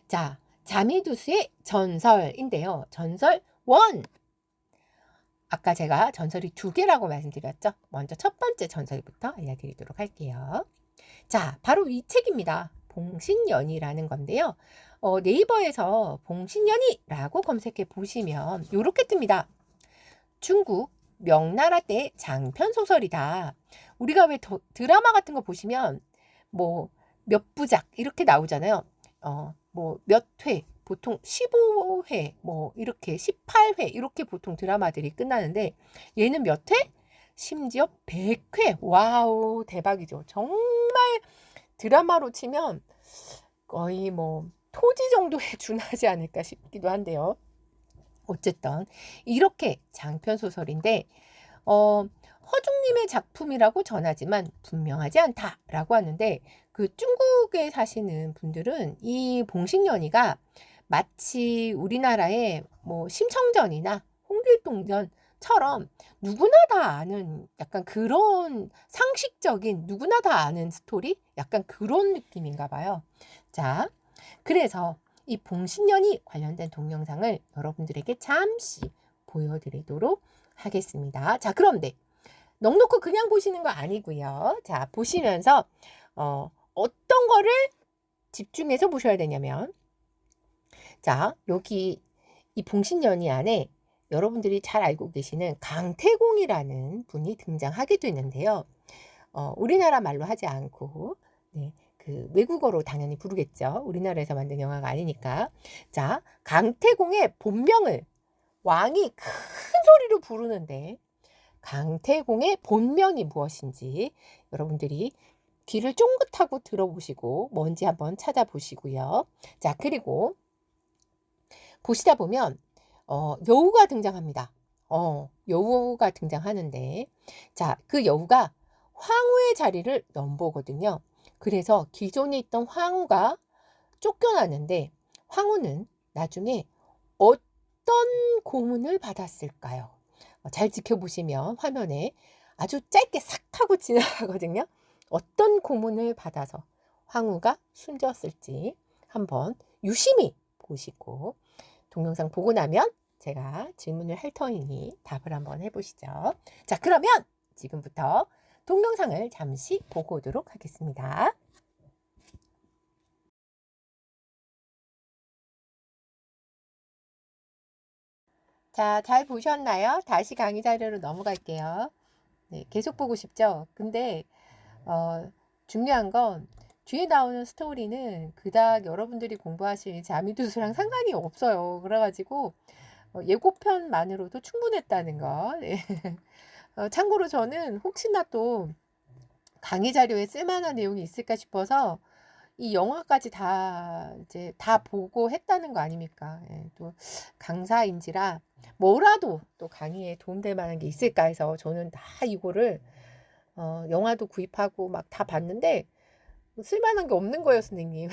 자, 자미두수의 전설인데요. 전설 1. 아까 제가 전설이 2개라고 말씀드렸죠. 먼저 첫 번째 전설부터 알려드리도록 할게요. 자, 바로 이 책입니다. 봉신연이라는 건데요. 네이버에서 봉신연이라고 검색해 보시면 이렇게 뜹니다. 중국 명나라 때 장편 소설이다. 우리가 왜 드라마 같은 거 보시면 뭐 몇 부작 이렇게 나오잖아요. 뭐 몇 회, 보통 15회, 뭐 이렇게 18회 이렇게 보통 드라마들이 끝나는데 얘는 몇 회? 심지어 100회. 와우, 대박이죠. 정말 드라마로 치면 거의 뭐 토지 정도에 준하지 않을까 싶기도 한데요. 어쨌든 이렇게 장편 소설인데 허중님의 작품이라고 전하지만 분명하지 않다라고 하는데 그 중국에 사시는 분들은 이 봉식연이가 마치 우리나라의 뭐 심청전이나 홍길동전처럼 누구나 다 아는 약간 그런 상식적인 누구나 다 아는 스토리? 약간 그런 느낌인가 봐요. 자, 그래서 이 봉신연이 관련된 동영상을 여러분들에게 잠시 보여드리도록 하겠습니다. 자, 그런데 넉넉히 그냥 보시는 거 아니고요. 자, 보시면서 어떤 거를 집중해서 보셔야 되냐면 자, 여기 이 봉신연이 안에 여러분들이 잘 알고 계시는 강태공이라는 분이 등장하게 되는데요. 우리나라 말로 하지 않고 네, 그 외국어로 당연히 부르겠죠. 우리나라에서 만든 영화가 아니니까. 자, 강태공의 본명을 왕이 큰 소리로 부르는데 강태공의 본명이 무엇인지 여러분들이 귀를 쫑긋하고 들어보시고 뭔지 한번 찾아보시고요. 자, 그리고 보시다 보면 여우가 등장합니다. 여우가 등장하는데 자, 그 여우가 황후의 자리를 넘보거든요. 그래서 기존에 있던 황후가 쫓겨나는데 황후는 나중에 어떤 고문을 받았을까요? 잘 지켜보시면 화면에 아주 짧게 싹 하고 지나가거든요. 어떤 고문을 받아서 황후가 숨졌을지 한번 유심히 보시고 동영상 보고 나면 제가 질문을 할 터이니 답을 한번 해보시죠. 자, 그러면 지금부터 동영상을 잠시 보고 오도록 하겠습니다. 자, 잘 보셨나요? 다시 강의 자료로 넘어갈게요. 네, 계속 보고 싶죠? 근데 중요한 건 뒤에 나오는 스토리는 그닥 여러분들이 공부하실 자미두수랑 상관이 없어요. 그래가지고 예고편만으로도 충분했다는 거. 네. 참고로 저는 혹시나 또 강의 자료에 쓸만한 내용이 있을까 싶어서 이 영화까지 다 이제 다 보고 했다는 거 아닙니까? 예, 또 강사인지라 뭐라도 또 강의에 도움될 만한 게 있을까 해서 저는 다 이거를 영화도 구입하고 막 다 봤는데 쓸만한 게 없는 거예요, 선생님.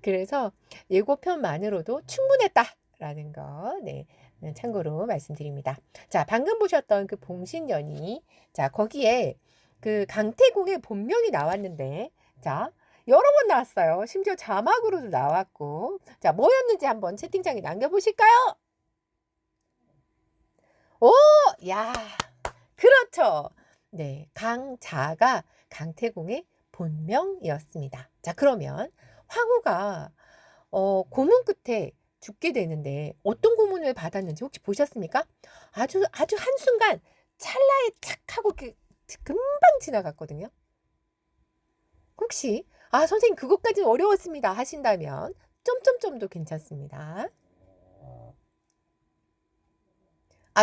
그래서 예고편만으로도 충분했다라는 거, 네, 참고로 말씀드립니다. 자, 방금 보셨던 그 봉신연이, 자, 거기에 그 강태공의 본명이 나왔는데, 자, 여러 번 나왔어요. 심지어 자막으로도 나왔고, 자, 뭐였는지 한번 채팅창에 남겨보실까요? 오, 야, 그렇죠. 네, 강자가 강태공의 본명이었습니다. 자, 그러면 황후가 고문 끝에 죽게 되는데 어떤 고문을 받았는지 혹시 보셨습니까? 아주 한순간 찰나에 착 하고 금방 지나갔거든요. 혹시 선생님 그것까지는 어려웠습니다 하신다면 점점점도 괜찮습니다.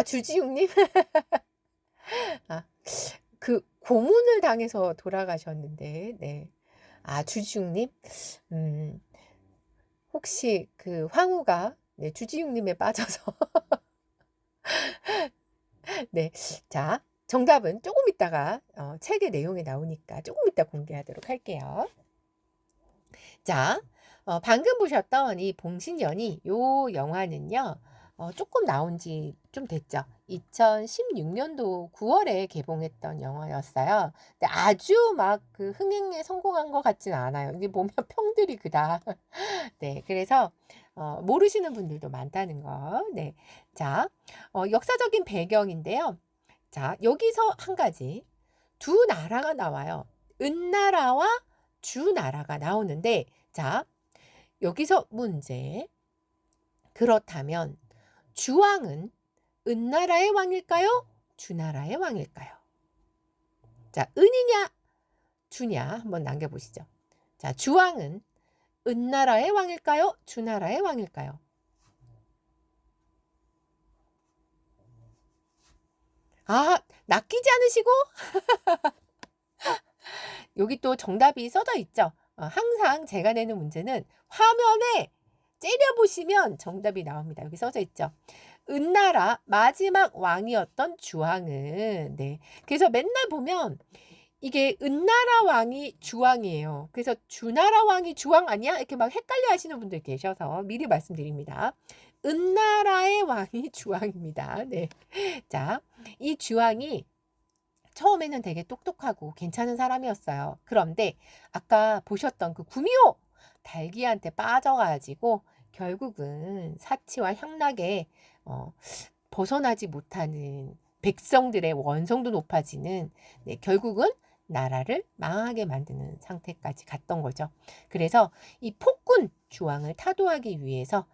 주지웅님? 그 고문을 당해서 돌아가셨는데, 네. 주지웅님? 혹시 그 황후가 네, 주지웅님에 빠져서 네, 자, 정답은 조금 있다가 책의 내용에 나오니까 조금 이따 공개하도록 할게요. 자, 방금 보셨던 이 봉신연이 요 영화는요. 조금 나온 지 좀 됐죠. 2016년도 9월에 개봉했던 영화였어요. 근데 아주 막 그 흥행에 성공한 것 같지는 않아요. 이게 보면 평들이 그닥. 네. 그래서 모르시는 분들도 많다는 거. 네. 자, 역사적인 배경인데요. 자, 여기서 한 가지. 두 나라가 나와요. 은나라와 주나라가 나오는데, 자, 여기서 문제. 그렇다면 주왕은 은나라의 왕일까요? 주나라의 왕일까요? 자, 은이냐 주냐 한번 남겨보시죠. 자, 주왕은 은나라의 왕일까요? 주나라의 왕일까요? 아, 낚이지 않으시고 여기 또 정답이 써져 있죠. 항상 제가 내는 문제는 화면에 째려보시면 정답이 나옵니다. 여기 써져 있죠. 은나라 마지막 왕이었던 주왕은, 네. 그래서 맨날 보면 이게 은나라 왕이 주왕이에요. 그래서 주나라 왕이 주왕 아니야? 이렇게 막 헷갈려 하시는 분들 계셔서 미리 말씀드립니다. 은나라의 왕이 주왕입니다. 네. 자, 이 주왕이 처음에는 되게 똑똑하고 괜찮은 사람이었어요. 그런데 아까 보셨던 그 구미호 달기한테 빠져가지고 결국은 사치와 향락에 벗어나지 못하는 백성들의 원성도 높아지는, 네, 결국은 나라를 망하게 만드는 상태까지 갔던 거죠. 그래서 이 폭군 주왕을 타도하기 위해서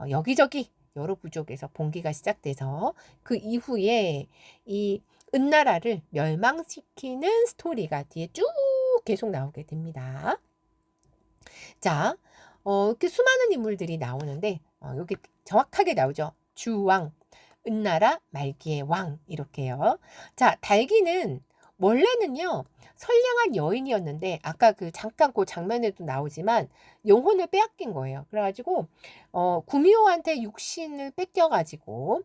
여기저기 여러 부족에서 봉기가 시작돼서 그 이후에 이 은나라를 멸망시키는 스토리가 뒤에 쭉 계속 나오게 됩니다. 자, 이렇게 수많은 인물들이 나오는데 여기 정확하게 나오죠. 주왕, 은나라 말기의 왕 이렇게요. 자, 달기는 원래는요 선량한 여인이었는데 아까 그 잠깐 그 장면에도 나오지만 영혼을 빼앗긴 거예요. 그래가지고 구미호한테 육신을 뺏겨가지고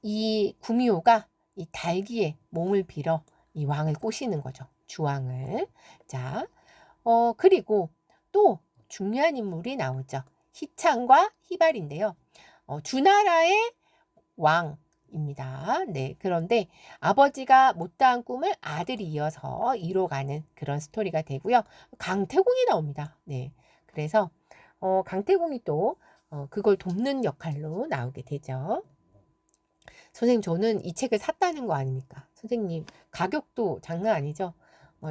이 구미호가 이 달기의 몸을 빌어 이 왕을 꼬시는 거죠. 주왕을. 자, 그리고 또 중요한 인물이 나오죠. 희창과 희발인데요. 주나라의 왕입니다. 네, 그런데 아버지가 못다한 꿈을 아들이 이어서 이뤄가는 그런 스토리가 되고요. 강태공이 나옵니다. 네, 그래서 강태공이 또 그걸 돕는 역할로 나오게 되죠. 선생님, 저는 이 책을 샀다는 거 아닙니까? 선생님, 가격도 장난 아니죠?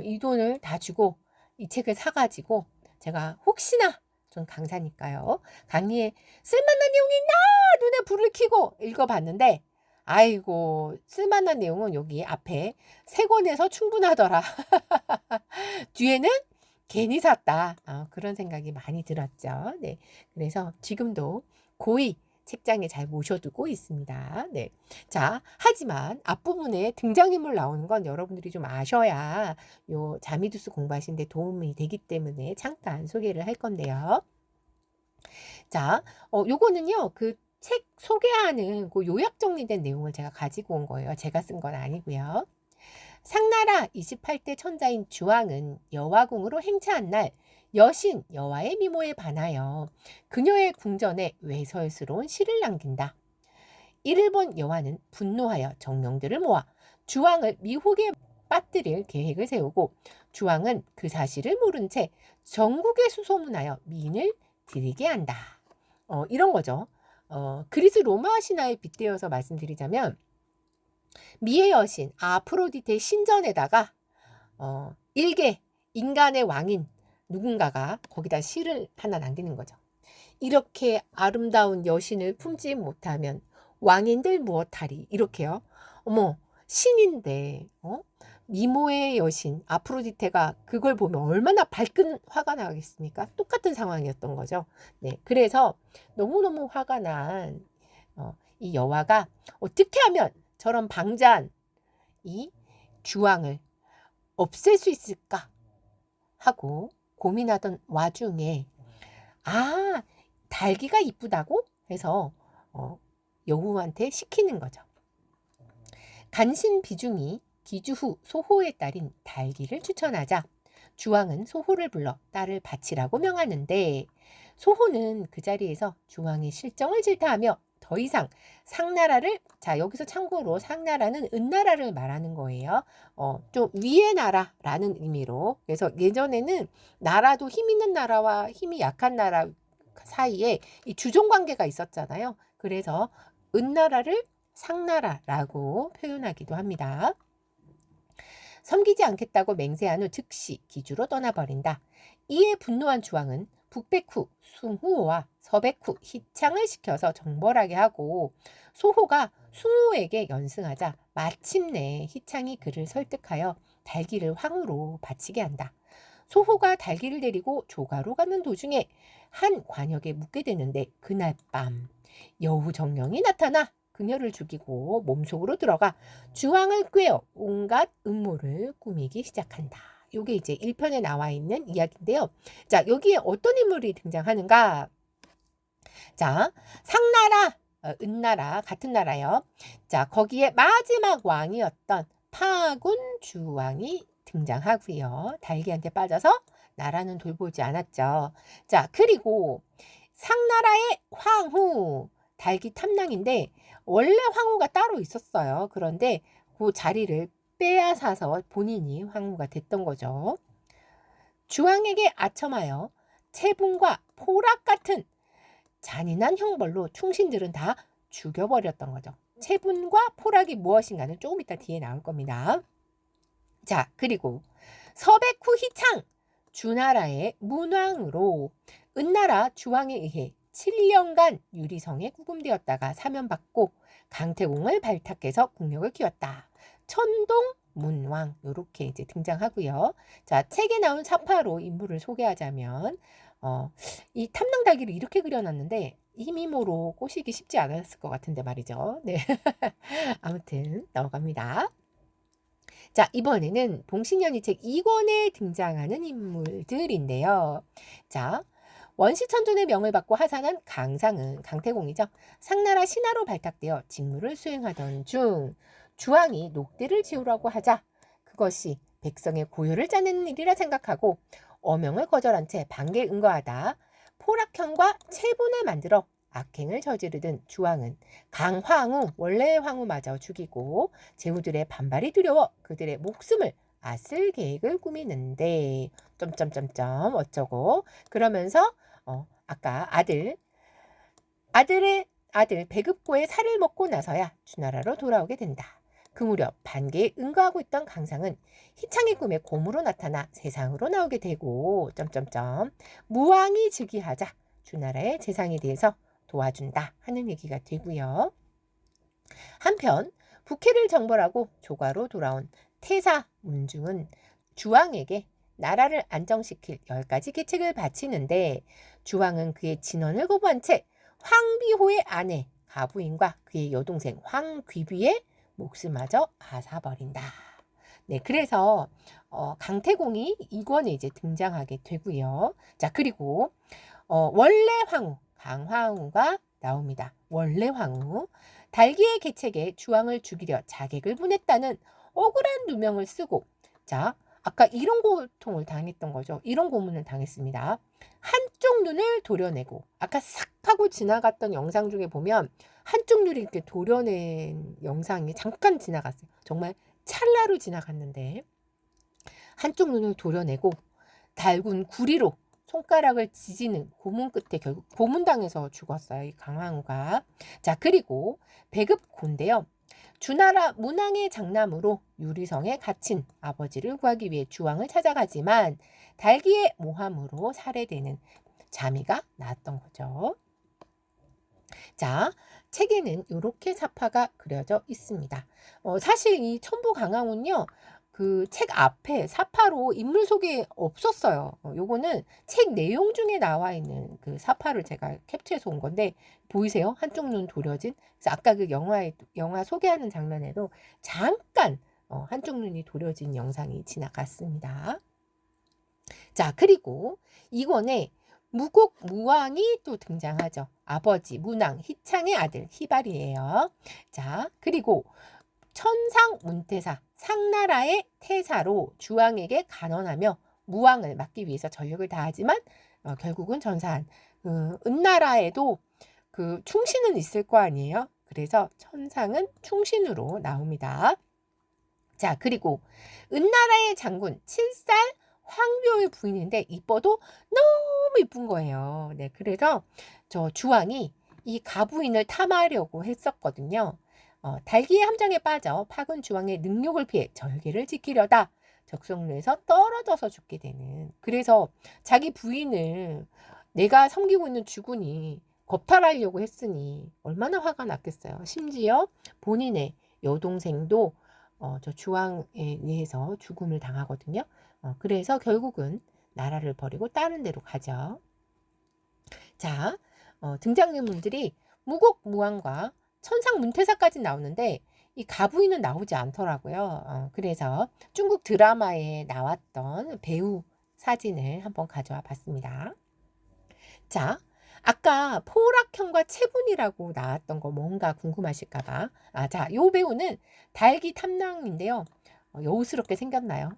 이 돈을 다 주고 이 책을 사가지고 제가 혹시나, 전 강사니까요, 강의에 쓸만한 내용이 있나 눈에 불을 켜고 읽어봤는데 아이고, 쓸만한 내용은 여기 앞에 3권에서 충분하더라. 뒤에는 괜히 샀다. 그런 생각이 많이 들었죠. 네, 그래서 지금도 고이 책장에 잘 모셔두고 있습니다. 네. 자, 하지만 앞부분에 등장인물 나오는 건 여러분들이 좀 아셔야 요 자미두스 공부하시는데 도움이 되기 때문에 잠깐 소개를 할 건데요. 자, 요거는요, 그 책 소개하는 그 요약 정리된 내용을 제가 가지고 온 거예요. 제가 쓴 건 아니고요. 상나라 28대 천자인 주왕은 여화궁으로 행차한 날 여신 여화의 미모에 반하여 그녀의 궁전에 외설스러운 시를 남긴다. 이를 본 여화는 분노하여 정령들을 모아 주왕을 미혹에 빠뜨릴 계획을 세우고 주왕은 그 사실을 모른 채 전국에 수소문하여 미인을 들이게 한다. 이런 거죠. 그리스 로마 신화에 빗대어서 말씀드리자면 미의 여신 아프로디테 신전에다가 일개 인간의 왕인 누군가가 거기다 시를 하나 남기는 거죠. 이렇게 아름다운 여신을 품지 못하면 왕인들 무엇하리, 이렇게요. 어머, 신인데 미모의 여신 아프로디테가 그걸 보면 얼마나 발끈 화가 나겠습니까? 똑같은 상황이었던 거죠. 네, 그래서 너무너무 화가 난 이 여화가 어떻게 하면 저런 방자한 이 주왕을 없앨 수 있을까 하고 고민하던 와중에 달기가 이쁘다고 해서 여우한테 시키는 거죠. 간신 비중이 기주후 소호의 딸인 달기를 추천하자 주왕은 소호를 불러 딸을 바치라고 명하는데 소호는 그 자리에서 주왕의 실정을 질타하며 더 이상 상나라를, 자 여기서 참고로 상나라는 은나라를 말하는 거예요. 좀 위의 나라라는 의미로. 그래서 예전에는 나라도 힘 있는 나라와 힘이 약한 나라 사이에 이 주종 관계가 있었잖아요. 그래서 은나라를 상나라라고 표현하기도 합니다. 섬기지 않겠다고 맹세한 후 즉시 기주로 떠나버린다. 이에 분노한 주왕은 북백 후 숭후와 서백 후 희창을 시켜서 정벌하게 하고, 소호가 숭후에게 연승하자 마침내 희창이 그를 설득하여 달기를 황후로 바치게 한다. 소호가 달기를 데리고 조가로 가는 도중에 한 관역에 묵게 되는데, 그날 밤 여우정령이 나타나 그녀를 죽이고 몸속으로 들어가 주왕을 꿰어 온갖 음모를 꾸미기 시작한다. 요게 이제 1편에 나와 있는 이야기인데요. 자, 여기에 어떤 인물이 등장하는가? 자, 상나라, 은나라 같은 나라요. 자, 거기에 마지막 왕이었던 파군 주왕이 등장하고요. 달기한테 빠져서 나라는 돌보지 않았죠. 자, 그리고 상나라의 황후, 달기 탐낭인데 원래 황후가 따로 있었어요. 그런데 그 자리를 빼앗아서 본인이 황후가 됐던 거죠. 주왕에게 아첨하여 채분과 포락 같은 잔인한 형벌로 충신들은 다 죽여버렸던 거죠. 채분과 포락이 무엇인가는 조금 이따 뒤에 나올 겁니다. 자, 그리고 서백 후 희창, 주나라의 문왕으로 은나라 주왕에 의해 7년간 유리성에 구금되었다가 사면받고 강태공을 발탁해서 국력을 키웠다. 천동 문왕 이렇게 이제 등장하고요. 자, 책에 나온 사파로 인물을 소개하자면 이 탐낭달기를 이렇게 그려놨는데 이미모로 꼬시기 쉽지 않았을 것 같은데 말이죠. 네. 아무튼 넘어갑니다. 자, 이번에는 봉신연이 책 2권에 등장하는 인물들인데요. 자, 원시천존의 명을 받고 하산한 강상은, 강태공이죠. 상나라 신하로 발탁되어 직무를 수행하던 중 주왕이 녹대를 지으라고 하자 그것이 백성의 고요를 짜내는 일이라 생각하고 어명을 거절한 채 반기에 응거하다 포락형과 체분을 만들어 악행을 저지르던 주왕은 강황후, 원래의 황후마저 죽이고 제후들의 반발이 두려워 그들의 목숨을 앗을 계획을 꾸미는데 점점점점 어쩌고 그러면서 아까 아들의 아들 배급고의 살을 먹고 나서야 주나라로 돌아오게 된다. 그 무렵 반계에 응거하고 있던 강상은 희창의 꿈에 곰으로 나타나 세상으로 나오게 되고 점점점 무왕이 즉위하자 주나라의 재상에 대해서 도와준다 하는 얘기가 되고요. 한편 북해를 정벌하고 조가로 돌아온 태사 문중은 주왕에게 나라를 안정시킬 10가지 계책을 바치는데 주왕은 그의 진언을 거부한 채 황비호의 아내 가부인과 그의 여동생 황귀비의 목숨마저 앗아버린다. 네, 그래서 강태공이 이권에 이제 등장하게 되고요. 자, 그리고 원래 황후 강황후가 나옵니다. 원래 황후 달기의 계책에 주왕을 죽이려 자객을 보냈다는 억울한 누명을 쓰고, 자, 아까 이런 고통을 당했던 거죠. 이런 고문을 당했습니다. 한쪽 눈을 도려내고, 아까 싹 하고 지나갔던 영상 중에 보면 한쪽 눈을 이렇게 도려낸 영상이 잠깐 지나갔어요. 정말 찰나로 지나갔는데 한쪽 눈을 도려내고 달군 구리로 손가락을 지지는 고문 끝에 결국 고문당해서 죽었어요. 이 강황후가. 자, 그리고 배급고인데요. 주나라 문왕의 장남으로 유리성에 갇힌 아버지를 구하기 위해 주왕을 찾아가지만 달기의 모함으로 살해되는 자미가 나왔던 거죠. 자, 책에는 이렇게 사파가 그려져 있습니다. 사실 이 천부 강황후는요. 그 책 앞에 사파로 인물 소개 없었어요. 요거는 책 내용 중에 나와 있는 그 사파를 제가 캡처해서 온 건데 보이세요? 한쪽 눈 도려진. 그래서 아까 그 영화 소개하는 장면에도 잠깐 한쪽 눈이 도려진 영상이 지나갔습니다. 자, 그리고 이권에 무곡 무왕이 또 등장하죠. 아버지 문왕 희창의 아들 희발이에요. 자, 그리고 천상 문태사 상나라의 태사로 주왕에게 간언하며 무왕을 막기 위해서 전력을 다하지만 결국은 전사한 은나라에도 그 충신은 있을 거 아니에요. 그래서 천상은 충신으로 나옵니다. 자, 그리고 은나라의 장군 7살 황비호의 부인인데 이뻐도 너무 이쁜 거예요. 네, 그래서 저 주왕이 이 가부인을 탐하려고 했었거든요. 달기의 함정에 빠져 파군 주왕의 능욕을 피해 절개를 지키려다 적성루에서 떨어져서 죽게 되는. 그래서 자기 부인을 내가 섬기고 있는 주군이 겁탈하려고 했으니 얼마나 화가 났겠어요. 심지어 본인의 여동생도 저 주왕에 의해서 죽음을 당하거든요. 그래서 결국은 나라를 버리고 다른 데로 가죠. 자, 등장인물들이 무곡무왕과 천상문태사까지 나오는데 이 가부인은 나오지 않더라고요. 그래서 중국 드라마에 나왔던 배우 사진을 한번 가져와 봤습니다. 자, 아까 포락형과 체분이라고 나왔던 거 뭔가 궁금하실까봐. 자, 요 배우는 달기 탐랑인데요. 여우스럽게 생겼나요?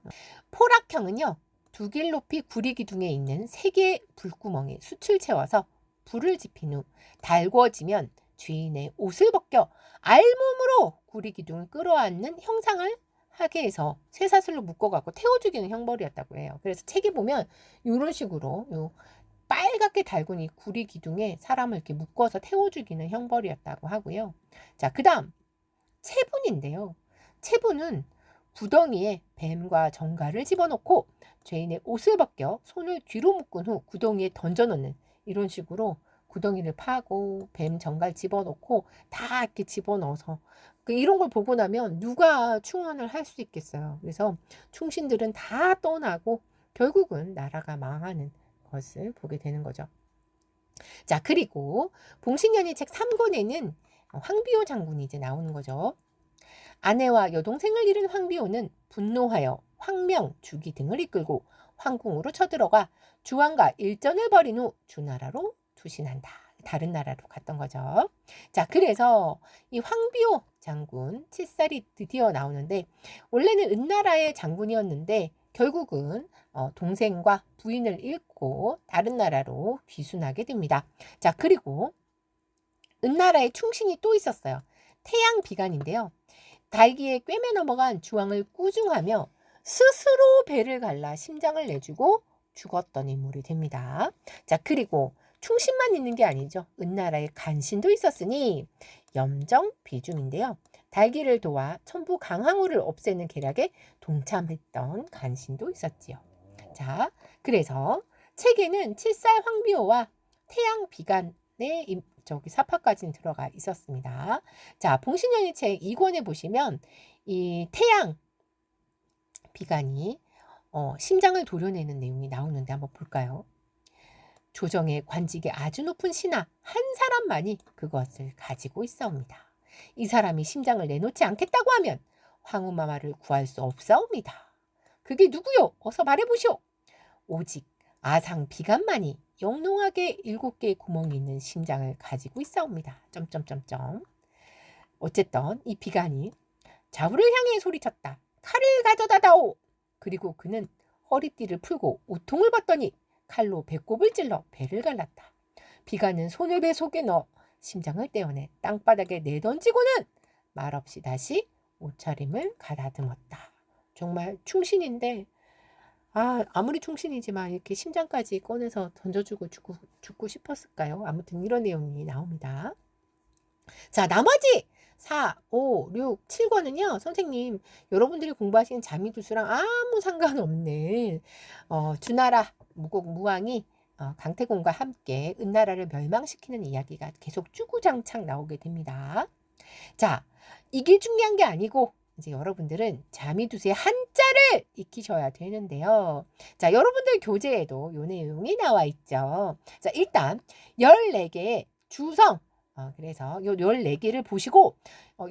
포락형은요, 두 길 높이 구리기둥에 있는 세 개의 불구멍에 숯을 채워서 불을 지핀 후 달궈지면 주인의 옷을 벗겨 알몸으로 구리기둥을 끌어안는 형상을 하게 해서 쇠사슬로 묶어갖고 태워 죽이는 형벌이었다고 해요. 그래서 책에 보면 이런 식으로 요 빨갛게 달군 이 구리 기둥에 사람을 이렇게 묶어서 태워 죽이는 형벌이었다고 하고요. 자, 그다음 체분인데요. 체분은 구덩이에 뱀과 정갈을 집어넣고 죄인의 옷을 벗겨 손을 뒤로 묶은 후 구덩이에 던져넣는 이런 식으로 구덩이를 파고 뱀 정갈 집어넣고 다 이렇게 집어넣어서 이런 걸 보고 나면 누가 충원을 할 수 있겠어요. 그래서 충신들은 다 떠나고 결국은 나라가 망하는 것을 보게 되는 거죠. 자, 그리고 봉식년의 책 3권에는 황비호 장군이 이제 나오는 거죠. 아내와 여동생을 잃은 황비호는 분노하여 황명, 주기 등을 이끌고 황궁으로 쳐들어가 주왕과 일전을 벌인 후 주나라로 투신한다. 다른 나라로 갔던 거죠. 자, 그래서 이 황비호 장군 7살이 드디어 나오는데 원래는 은나라의 장군이었는데 결국은 동생과 부인을 잃고 다른 나라로 귀순하게 됩니다. 자, 그리고 은나라에 충신이 또 있었어요. 태양비간인데요. 달기에 꿰매 넘어간 주왕을 꾸중하며 스스로 배를 갈라 심장을 내주고 죽었던 인물이 됩니다. 자, 그리고 충신만 있는 게 아니죠. 은나라에 간신도 있었으니 염정비중인데요. 달기를 도와 천부 강항우를 없애는 계략에 동참했던 간신도 있었지요. 자, 그래서 책에는 7살 황비호와 태양비간의 저기 사파까지는 들어가 있었습니다. 자, 봉신년의 책 2권에 보시면 이 태양 비간이 심장을 도려내는 내용이 나오는데 한번 볼까요? 조정의 관직이 아주 높은 신하 한 사람만이 그것을 가지고 있사옵니다. 이 사람이 심장을 내놓지 않겠다고 하면 황후마마를 구할 수 없사옵니다. 그게 누구요? 어서 말해보시오. 오직 아상 비간만이 영롱하게 7개의 구멍이 있는 심장을 가지고 있사옵니다. 점점점점. 어쨌든 이 비간이 좌우를 향해 소리쳤다. 칼을 가져다다오. 그리고 그는 허리띠를 풀고 우통을 벗더니 칼로 배꼽을 찔러 배를 갈랐다. 비간은 손을 배 속에 넣어 심장을 떼어내 땅바닥에 내던지고는 말없이 다시 옷차림을 가다듬었다. 정말 충신인데 아무리 충신이지만 이렇게 심장까지 꺼내서 던져주고 죽고 싶었을까요? 아무튼 이런 내용이 나옵니다. 자, 나머지 4, 5, 6, 7권은요. 선생님, 여러분들이 공부하시는 자미두수랑 아무 상관없는 주나라 무곡무왕이 강태공과 함께 은나라를 멸망시키는 이야기가 계속 주구장창 나오게 됩니다. 자, 이게 중요한 게 아니고 이제 여러분들은 자미두수의 한자를 익히셔야 되는데요. 자, 여러분들 교재에도 요 내용이 나와 있죠. 자, 일단 14개의 주성 그래서 요 14개를 보시고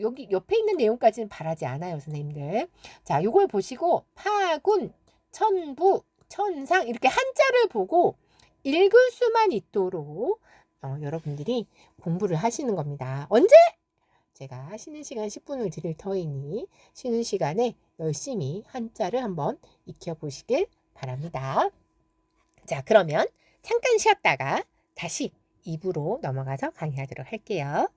여기 옆에 있는 내용까지는 바라지 않아요, 선생님들. 자, 요걸 보시고 파군, 천부, 천상 이렇게 한자를 보고 읽을 수만 있도록 여러분들이 공부를 하시는 겁니다. 언제? 제가 쉬는 시간 10분을 드릴 터이니 쉬는 시간에 열심히 한자를 한번 익혀보시길 바랍니다. 자, 그러면 잠깐 쉬었다가 다시 2부로 넘어가서 강의하도록 할게요.